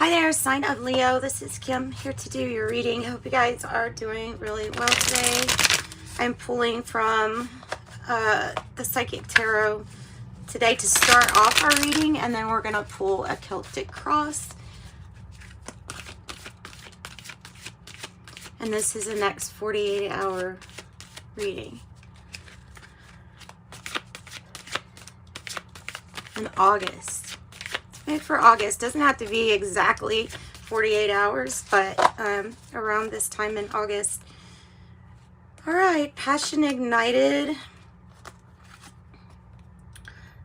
Hi there, sign of Leo. This is Kim here to do your reading. I hope you guys are doing really well today. I'm pulling from the Psychic Tarot today to start off our reading, and then we're going to pull a Celtic cross. And this is the next 48-hour reading. In August. Made for August. Doesn't have to be exactly 48 hours, but around this time in August. All right, passion ignited.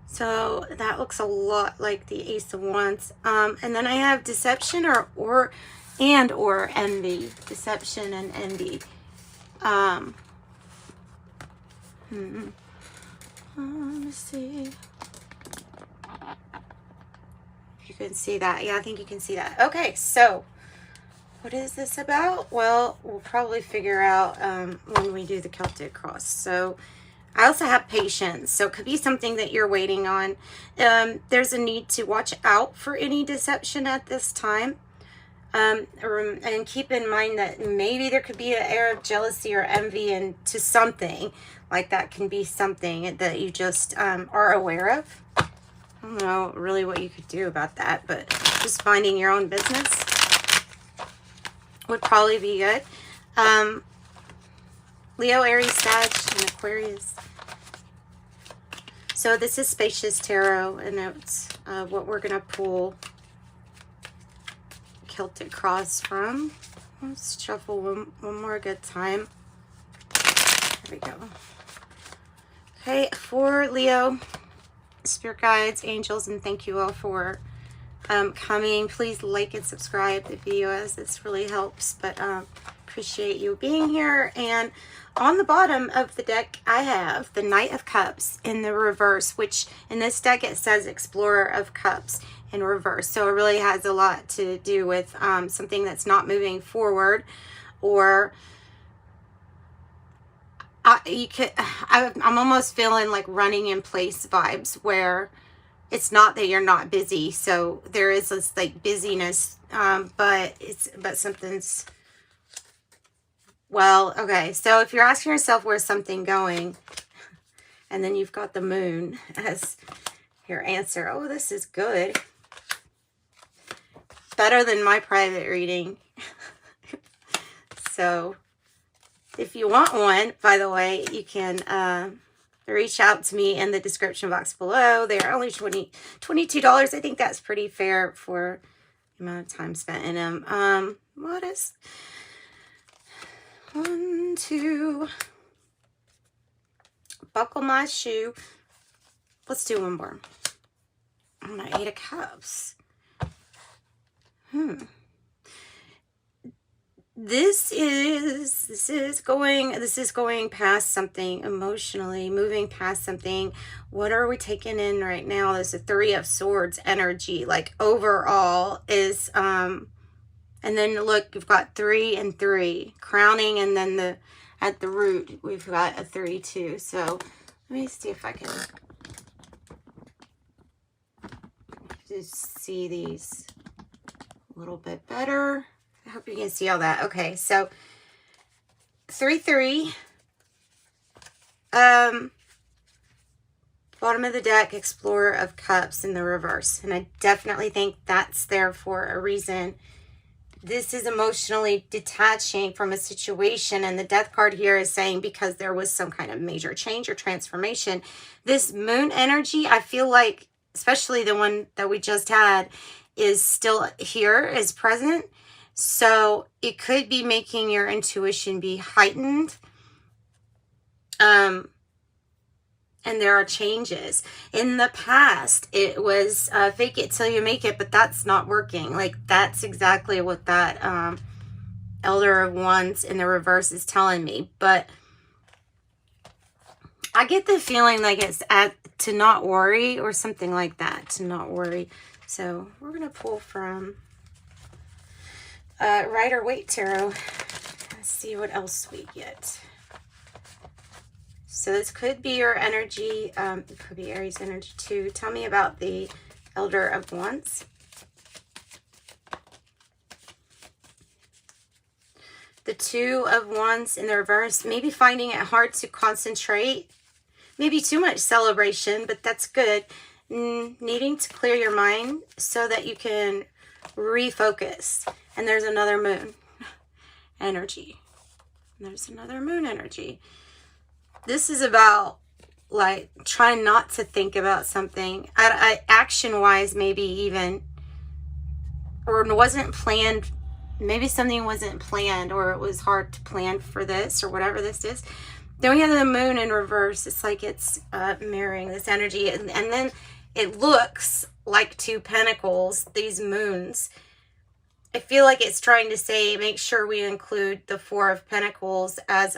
So that looks a lot like the Ace of Wands. And then I have deception or envy. Deception and envy. Let me see. You can see that. Yeah, I think you can see that. Okay, so what is this about? Well, we'll probably figure out when we do the Celtic cross. So I also have patience. So it could be something that you're waiting on. There's a need to watch out for any deception at this time. And keep in mind that maybe there could be an air of jealousy or envy into something. Like that can be something that you just are aware of. I don't know really what you could do about that, but just minding your own business would probably be good. Leo, Aries, Sag, and Aquarius. So this is Spacious Tarot, and it's what we're going to pull Celtic cross from. Let's shuffle one more good time. There we go. Okay, for Leo, Spirit guides, angels, and thank you all for coming. Please like and subscribe the video as this really helps, but appreciate you being here. And on the bottom of the deck I have the Knight of Cups in the reverse, which in this deck it says Explorer of Cups in reverse, so it really has a lot to do with something that's not moving forward, or I'm almost feeling like running in place vibes, where it's not that you're not busy. So there is this like busyness, but something's, well, okay. So if you're asking yourself where's something going, and then you've got the moon as your answer. Oh, this is good. Better than my private reading. So if you want one, by the way, you can reach out to me in the description box below. They are only $22. I think that's pretty fair for the amount of time spent in them. What is 1, 2? Buckle my shoe. Let's do one more. I'm gonna 8 of Cups. This is going past something emotionally, moving past something. What are we taking in right now? There's a 3 of Swords energy, like overall is, and then look, you've got 3 and 3 crowning, and then at the root, we've got a 3 too. So let me see if I can just see these a little bit better. I hope you can see all that. Okay, so 3, 3. Bottom of the deck, Explorer of Cups in the reverse. And I definitely think that's there for a reason. This is emotionally detaching from a situation. And the Death card here is saying because there was some kind of major change or transformation. This moon energy, I feel like, especially the one that we just had, is still here, is present. So it could be making your intuition be heightened. And there are changes. In the past, it was fake it till you make it, but that's not working. Like, that's exactly what that Elder of Wands in the reverse is telling me. But I get the feeling like it's to not worry or something like that, to not worry. So we're going to pull from Rider-Waite Tarot. Let's see what else we get. So this could be your energy. It could be Aries energy too. Tell me about the Elder of Wands. The Two of Wands in the reverse. Maybe finding it hard to concentrate. Maybe too much celebration, but that's good. Needing to clear your mind so that you can refocus. And there's another moon energy. There's another moon energy. This is about like trying not to think about something action wise, maybe even, or wasn't planned. Maybe something wasn't planned, or it was hard to plan for this, or whatever this is. Then we have the moon in reverse. It's like it's mirroring this energy, and then it looks like 2 pentacles, these moons. I feel like it's trying to say, make sure we include the 4 of Pentacles as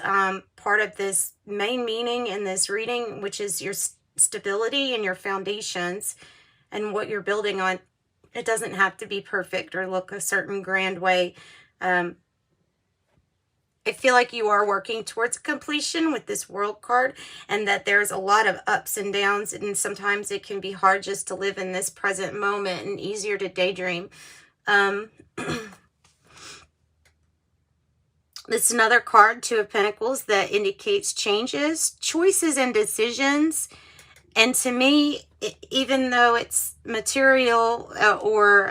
part of this main meaning in this reading, which is your stability and your foundations and what you're building on. It doesn't have to be perfect or look a certain grand way. I feel like you are working towards completion with this World card, and that there's a lot of ups and downs, and sometimes it can be hard just to live in this present moment and easier to daydream. This is another card, 2 of Pentacles, that indicates changes, choices, and decisions. And to me, even though it's material or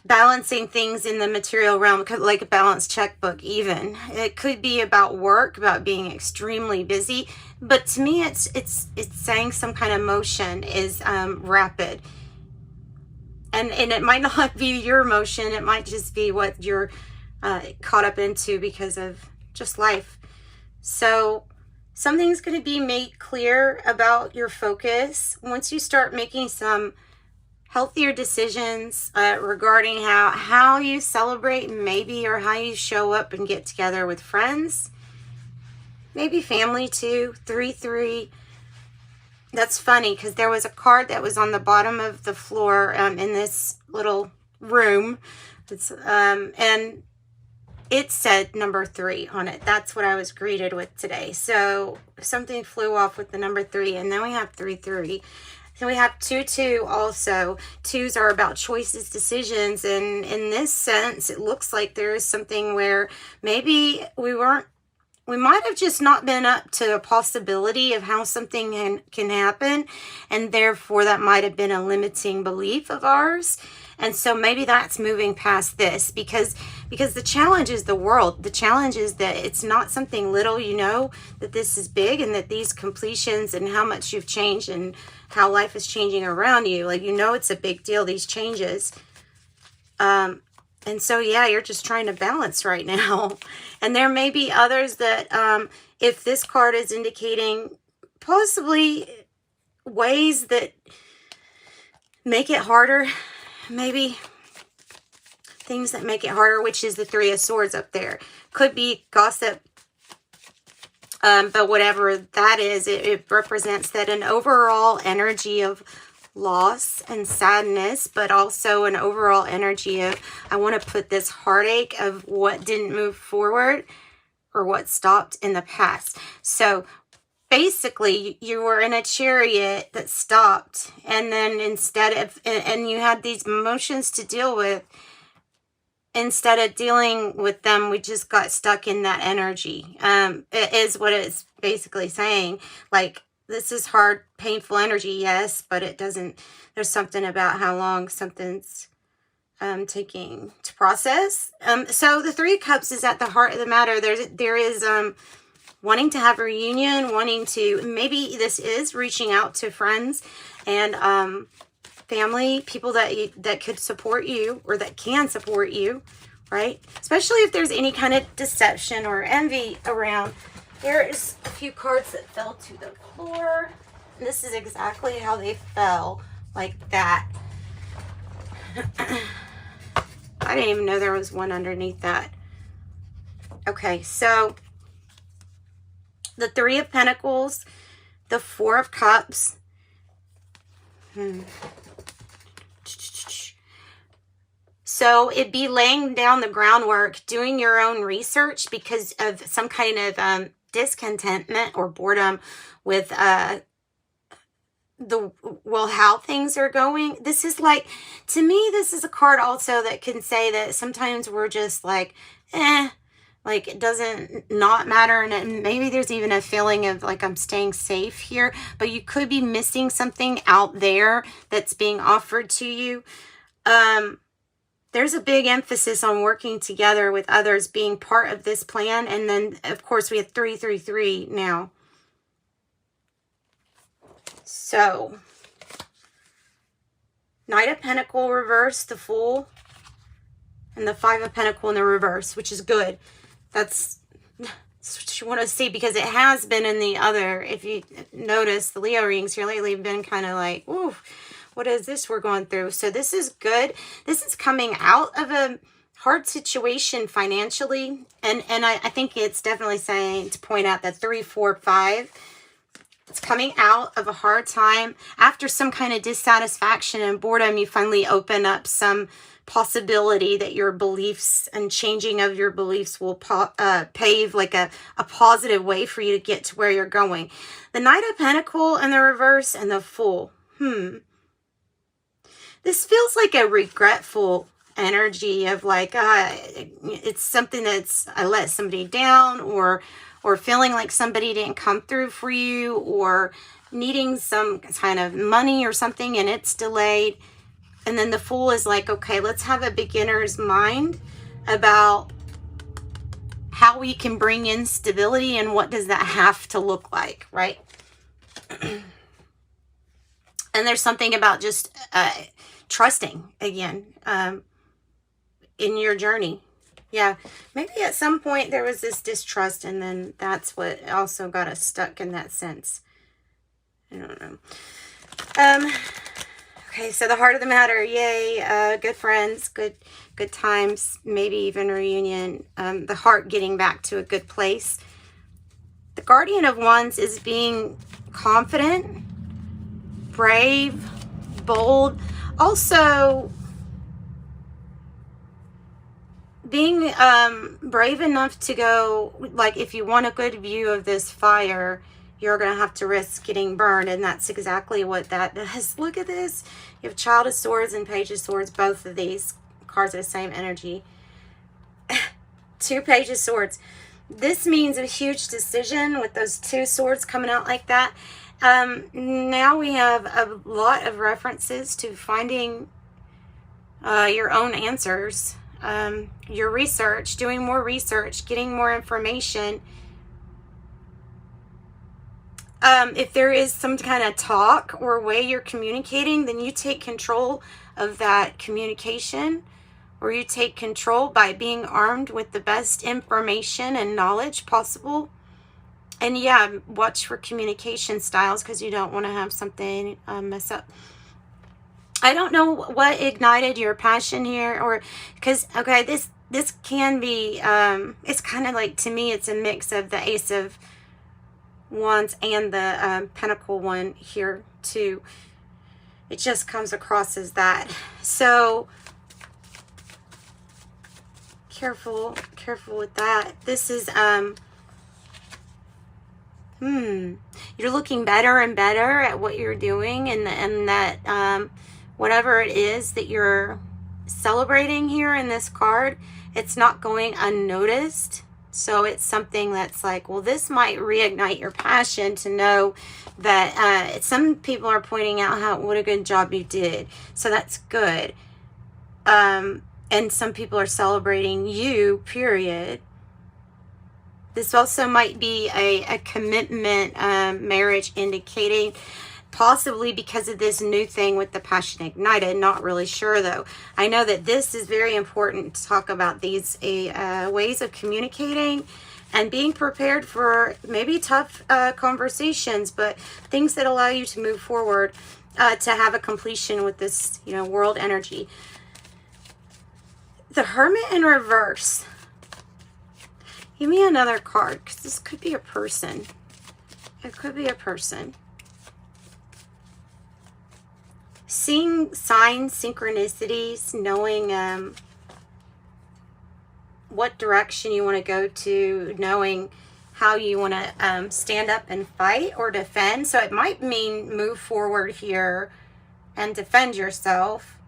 balancing things in the material realm, like a balanced checkbook even, it could be about work, about being extremely busy. But to me, it's saying some kind of motion is rapid. And it might not be your emotion. It might just be what you're caught up into because of just life. So something's going to be made clear about your focus once you start making some healthier decisions regarding how you celebrate, maybe, or how you show up and get together with friends. Maybe family too. 3-3. That's funny because there was a card that was on the bottom of the floor in this little room. And it said number 3 on it. That's what I was greeted with today. So something flew off with the number 3. And then we have 3-3. So we have 2-2 also. 2s are about choices, decisions. And in this sense, it looks like there is something where maybe we might have just not been up to a possibility of how something can happen, and therefore that might have been a limiting belief of ours. And so maybe that's moving past this, because the challenge is the world. The challenge is that it's not something little, that this is big, and that these completions and how much you've changed and how life is changing around you, it's a big deal, these changes. And so, yeah, you're just trying to balance right now. And there may be others that, if this card is indicating possibly ways that make it harder, maybe things that make it harder, which is the 3 of Swords up there. Could be gossip, but whatever that is, it represents that an overall energy of loss and sadness, but also an overall energy of, I want to put this heartache of what didn't move forward or what stopped in the past. So basically, you were in a chariot that stopped, and then instead of, and you had these emotions to deal with, instead of dealing with them, we just got stuck in that energy. It is what it's basically saying. Like, this is hard, painful energy, yes, but it doesn't, there's something about how long something's taking to process. So the 3 of Cups is at the heart of the matter. There is wanting to have a reunion, wanting to, maybe this is reaching out to friends and family, people that could support you or that can support you, right? Especially if there's any kind of deception or envy around. There's a few cards that fell to the floor. This is exactly how they fell, like that. I didn't even know there was one underneath that. Okay, so the 3 of Pentacles, the 4 of Cups. So it'd be laying down the groundwork, doing your own research because of some kind of discontentment or boredom with how things are going. This is like, to me, this is a card also that can say that sometimes we're just like, like it doesn't not matter, and maybe there's even a feeling of like I'm staying safe here, but you could be missing something out there that's being offered to you. There's a big emphasis on working together with others, being part of this plan, and then of course we have 333 now. So Knight of Pentacle reverse, the Fool, and the Five of Pentacle in the reverse, which is good. That's what you want to see, because it has been in the other, if you notice, the Leo readings here lately have been kind of like, ooh, what is this we're going through? So this is good. This is coming out of a hard situation financially. And I think it's definitely saying to point out that 3, 4, 5, it's coming out of a hard time. After some kind of dissatisfaction and boredom, you finally open up some possibility that your beliefs and changing of your beliefs will pave like a positive way for you to get to where you're going. The Knight of Pentacle in the reverse and the Fool. This feels like a regretful energy of like, it's something that's, I let somebody down, or feeling like somebody didn't come through for you, or needing some kind of money or something and it's delayed. And then the Fool is like, okay, let's have a beginner's mind about how we can bring in stability and what does that have to look like, right? And there's something about just trusting again in your journey. Yeah, maybe at some point there was this distrust, and then that's what also got us stuck in that sense. I don't know. Okay, so the heart of the matter, yay, good friends, good times, maybe even a reunion, the heart getting back to a good place. The Guardian of Wands is being confident, brave, bold, also being brave enough to go, like, if you want a good view of this fire, you're going to have to risk getting burned. And that's exactly what that does. Look at this. You have Child of Swords and Page of Swords. Both of these cards are the same energy. 2 Page of Swords. This means a huge decision with those 2 swords coming out like that. Now we have a lot of references to finding your own answers. Your research, doing more research, getting more information. If there is some kind of talk or way you're communicating, then you take control of that communication, or you take control by being armed with the best information and knowledge possible. And yeah, watch for communication styles, because you don't want to have something mess up. I don't know what ignited your passion here, or because, okay, this can be, it's kind of like, to me, it's a mix of the Ace of Wands and the Pentacle one here too. It just comes across as that. So careful with that. This is you're looking better and better at what you're doing, and that whatever it is that you're celebrating here in this card, it's not going unnoticed. So it's something that's like, well, this might reignite your passion to know that some people are pointing out what a good job you did. So that's good. And some people are celebrating you, period. This also might be a commitment, marriage indicating, possibly because of this new thing with the passion ignited. Not really sure though. I know that this is very important to talk about these ways of communicating and being prepared for maybe tough conversations, but things that allow you to move forward, to have a completion with this, world energy. The Hermit in reverse. Give me another card, because this could be a person. It could be a person. Seeing signs, synchronicities, knowing what direction you want to go to, knowing how you want to stand up and fight or defend. So it might mean move forward here and defend yourself.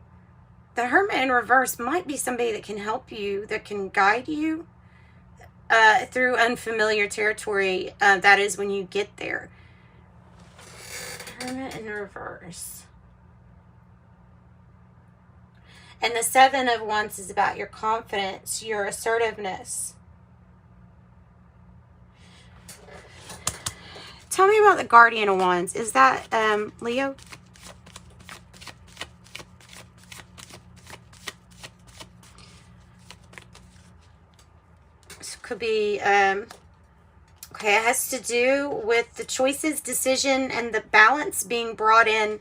The Hermit in reverse might be somebody that can help you, that can guide you through unfamiliar territory. That is when you get there. Hermit in reverse. And the Seven of Wands is about your confidence, your assertiveness. Tell me about the Guardian of Wands. Is that Leo? This could be, okay, it has to do with the choices, decision, and the balance being brought in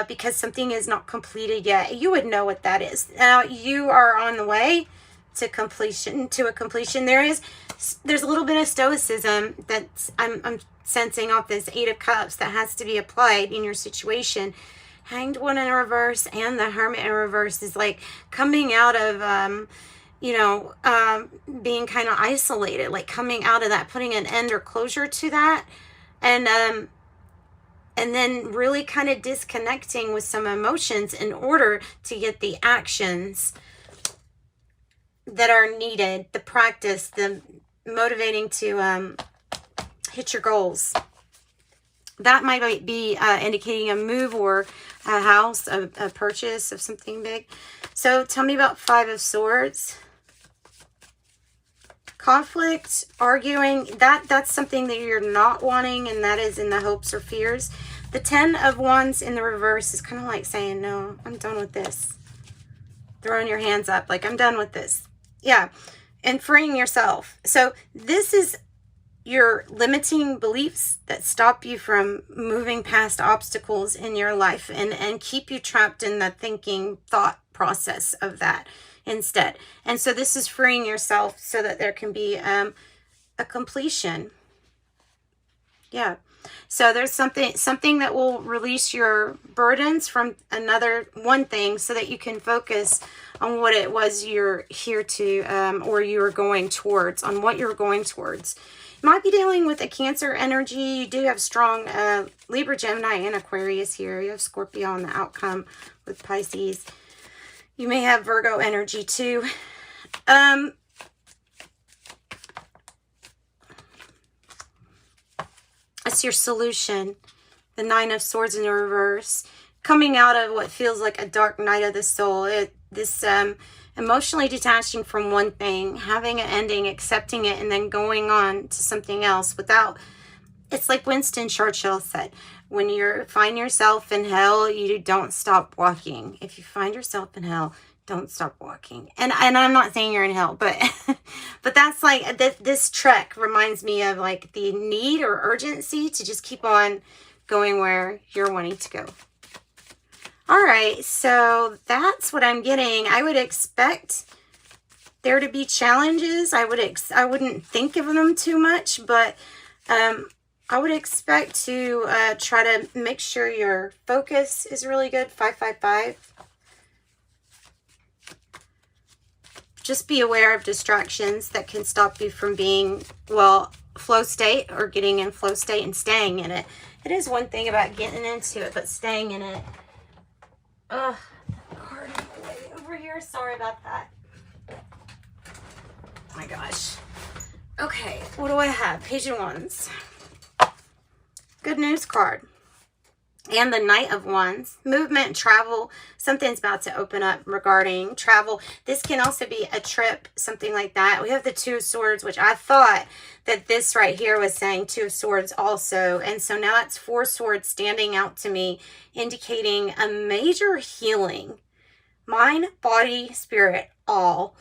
because something is not completed yet. You would know what that is. Now, you are on the way to completion, there's a little bit of stoicism that's I'm sensing off this Eight of Cups that has to be applied in your situation. Hanged One in reverse and the Hermit in reverse is like coming out of being kind of isolated, like coming out of that, putting an end or closure to that, and then really kind of disconnecting with some emotions in order to get the actions that are needed, the practice, the motivating to hit your goals. That might be indicating a move or a house, a purchase of something big. So tell me about Five of Swords. Conflict, arguing, that's something that you're not wanting, and that is in the hopes or fears. The Ten of Wands in the reverse is kind of like saying, no, I'm done with this. Throwing your hands up, like, I'm done with this. Yeah, and freeing yourself. So this is your limiting beliefs that stop you from moving past obstacles in your life and keep you trapped in the thinking thought process of that instead. And so this is freeing yourself so that there can be a completion. Yeah. So there's something that will release your burdens from one thing so that you can focus on what it was you're here to, or you're going towards, on what you're going towards. You might be dealing with a Cancer energy. You do have strong Libra, Gemini, and Aquarius here. You have Scorpio on the outcome with Pisces. You may have Virgo energy too. It's your solution. The Nine of Swords in the reverse. Coming out of what feels like a dark night of the soul. Emotionally detaching from one thing, having an ending, accepting it, and then going on to something else without... It's like Winston Churchill said, when you find yourself in hell, you don't stop walking. If you find yourself in hell, don't stop walking. And I'm not saying you're in hell, but but that's like, this trek reminds me of like the need or urgency to just keep on going where you're wanting to go. All right, so that's what I'm getting. I would expect there to be challenges. I wouldn't think of them too much, but I would expect to try to make sure your focus is really good. 555. Just be aware of distractions that can stop you from being, well, flow state or getting in flow state and staying in it. It is one thing about getting into it, but staying in it. Ugh, card way over here. Sorry about that. Oh my gosh. Okay, what do I have? Page of Wands. Good news card. And the Knight of Wands. Movement, travel. Something's about to open up regarding travel. This can also be a trip, something like that. We have the Two of Swords, which I thought that this right here was saying Two of Swords also. And so now it's Four Swords standing out to me, indicating a major healing. Mind, body, spirit, all.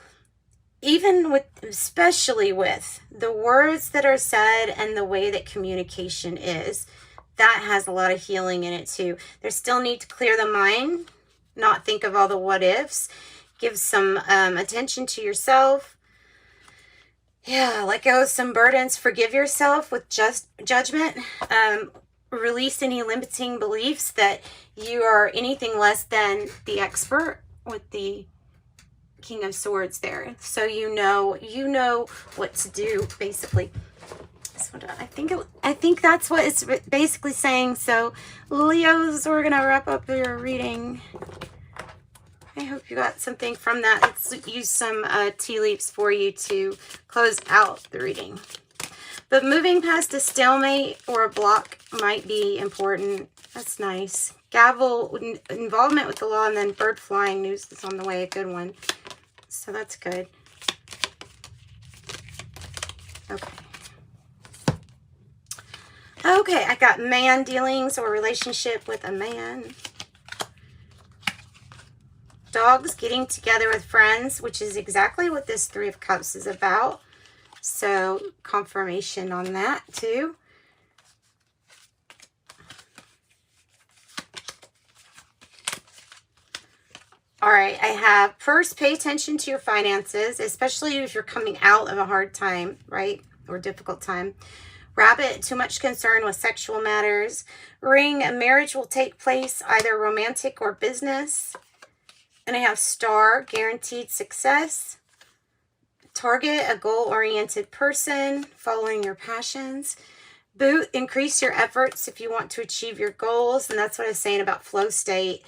Even with, especially with the words that are said and the way that communication is. That has a lot of healing in it too. There's still need to clear the mind, not think of all the what ifs. Give some attention to yourself. Yeah, let go of some burdens. Forgive yourself with just judgment. Release any limiting beliefs that you are anything less than the expert with the King of Swords there. So you know what to do, basically. I think that's what it's basically saying. So, Leos, we're gonna wrap up your reading. I hope you got something from that. Let's use some tea leaves for you to close out the reading. But moving past a stalemate or a block might be important. That's nice. Gavel, involvement with the law, and then bird flying, news is on the way, a good one. So that's good. Okay. Okay, I got man dealings or relationship with a man. Dogs getting together with friends, which is exactly what this Three of Cups is about. So, confirmation on that too. All right, I have first, pay attention to your finances, especially if you're coming out of a hard time, right? Or difficult time. Rabbit, too much concern with sexual matters. Ring, a marriage will take place, either romantic or business. And I have star, guaranteed success. Target, a goal-oriented person, following your passions. Boot, increase your efforts if you want to achieve your goals. And that's what I was saying about flow state.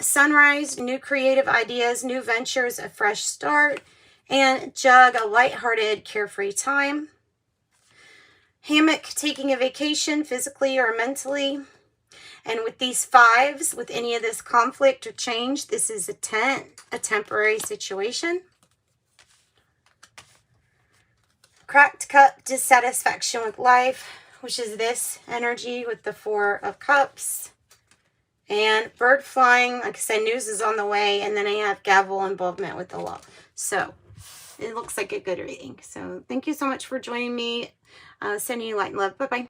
Sunrise, new creative ideas, new ventures, a fresh start. And jug, a lighthearted, carefree time. Hammock, taking a vacation physically or mentally. And with these fives, with any of this conflict or change, this is a tent, a temporary situation. Cracked cup, dissatisfaction with life, which is this energy with the Four of Cups. And bird flying, like I said, news is on the way. And then I have gavel, involvement with the law. So it looks like a good reading. So thank you so much for joining me. Sending you light and love. Bye-bye.